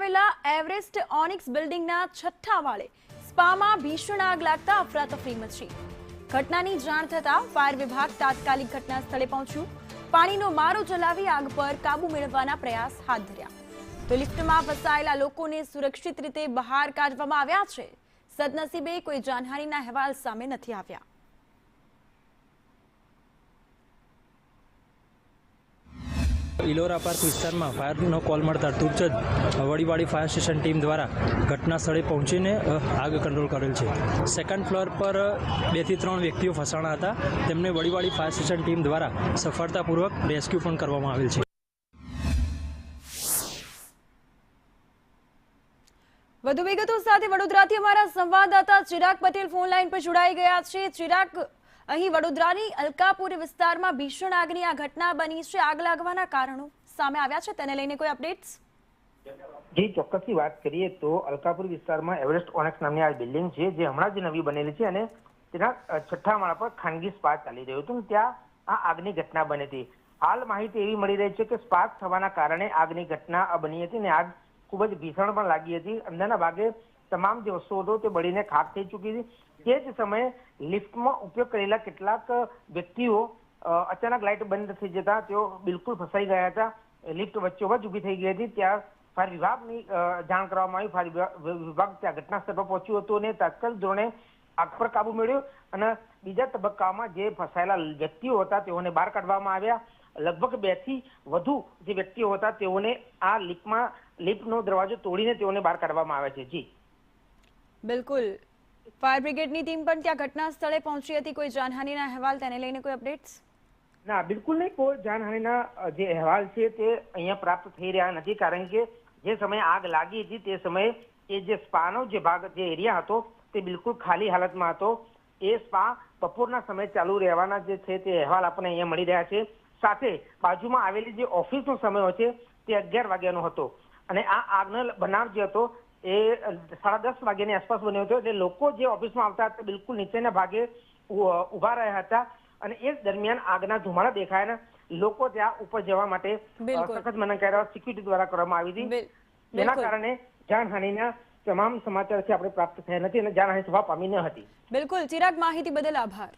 આવેલા Everest Onyx બિલ્ડિંગના છઠ્ઠા માળે સ્પામાં ભીષણ આગ લાગતા અફરાતફરી મચી। ઘટનાની જાણ થતાં ફાયર વિભાગ તાત્કાલિક ઘટના સ્થળે પહોંચ્યું। પાણીનો મારો ચલાવી આગ પર કાબુ મેળવવાના પ્રયાસ હાથ ધર્યા તો લિફ્ટમાં ફસાયેલા લોકોને સુરક્ષિત રીતે બહાર કાઢવામાં આવ્યા છે। સદનસીબે કોઈ જાનહાનિના અહેવાલ સામે નથી આવ્યા। ઇલોરા પાર્ક વિસ્તારમાં ફાયરનો કોલ મળતા તુરંત જ વડીવાડી ફાયર સ્ટેશન ટીમ દ્વારા ઘટના સ્થળે પહોંચીને આગ કંટ્રોલ કરેલ છે। સેકન્ડ ફ્લોર પર 2 થી 3 વ્યક્તિઓ ફસાણા હતા, તેમને વડીવાડી ફાયર સ્ટેશન ટીમ દ્વારા સફળતાપૂર્વક રેસ્ક્યુ પણ કરવામાં આવેલ છે। વધુ વિગતો સાથે વડોદરાથી અમારા સંવાદદાતા ચિરાગ પટેલ ફોન લાઈન પર જોડાઈ ગયા છે। ચિરાગ, અહીં વડોદરાની અલકાપુરી વિસ્તારમાં ભીષણ આગની આ ઘટના બની છે। આગ લાગવાના કારણો સામે આવ્યા છે, તેને લઈને કોઈ અપડેટ્સ? જી, ચોક્કસથી વાત કરીએ તો અલકાપુરી વિસ્તારમાં એવરેસ્ટ ઓનેક્સ નામની આ બિલ્ડિંગ છે, જે હમણાં જ નવી બનેલી છે અને તેના છઠ્ઠા માળા પર ખાનગી સ્પા ચાલી રહ્યું હતું। ત્યાં આ આગની ઘટના બની હતી। હાલ માહિતી એવી મળી રહી છે કે સ્પાર્ક થવાના કારણે આગની ઘટના બની હતી અને આગ ખૂબ જ ભીષણ પણ લાગી હતી। અંદરના ભાગે તમામ જે વસ્તુઓ હતો તે બળીને ખાક થઈ ચૂકી હતી। તે જ સમયે લિફ્ટમાં ઉપયોગ કરેલા કેટલાક વ્યક્તિઓ અચાનક લાઇટ બંધ થઈ જતા તેઓ બિલકુલ ફસાઈ ગયા હતા। લિફ્ટ વચ્ચોવચ્ચ ઊભી થઈ ગઈ હતી। ત્યાં ફાયર વિભાગની જાણ કરવામાં આવી। ફાયર વિભાગ ત્યાં ઘટના સ્થળ પર પહોંચ્યું હતું અને તાત્કાલિક ધોરણે આગ પર કાબુ મેળવ્યો અને બીજા તબક્કામાં જે ફસાયેલા વ્યક્તિઓ હતા તેઓને બહાર કાઢવામાં આવ્યા। લગભગ 2 થી વધુ જે વ્યક્તિઓ હતા તેઓને આ લિફ્ટનો દરવાજો તોડીને તેઓને બહાર કાઢવામાં આવ્યા છે। જી બિલકુલ, ફાયર બ્રિગેડની ટીમ પણ ત્યાં ઘટના સ્થળે પહોંચી હતી। કોઈ જાનહાનિના અહેવાલ, તેને લઈને કોઈ અપડેટ્સ? ના, બિલકુલ નહીં। કોઈ જાનહાનિના જે અહેવાલ છે તે અહીંયા પ્રાપ્ત થઈ રહ્યા નથી, કારણ કે જે સમયે આગ લાગી હતી તે સમયે એ જે સ્પાનો જે ભાગ જે એરિયા હતો તે બિલકુલ ખાલી હાલતમાં હતો। એ સ્પા બપોરના સમયે ચાલુ રહેવાના જે છે તે અહેવાલ આપણને અહીંયા મળી રહ્યા છે। સાથે બાજુમાં આવેલી જે ઓફિસનો સમય છે તે 11 વાગ્યાનો હતો અને આ આગનો બનાવ જે હતો એ 10:30 વાગ્યાની આસપાસ બન્યો હતો। એટલે લોકો જે ઓફિસમાં આવતા હતા બિલકુલ નીચેના ભાગે ઉભા રહ્યા હતા અને એ દરમિયાન આગના ધુમાડા દેખાયા। લોકો ત્યાં ઉપર જવા માટે સખત મનાઈ સિક્યુરિટી દ્વારા કરવામાં આવી હતી। તેના કારણે જાનહાનિના તમામ સમાચાર છે આપણે પ્રાપ્ત થયા નથી અને જાનહાનિ થવા પામી ન હતી। બિલકુલ ચિરાગ, માહિતી બદલ આભાર।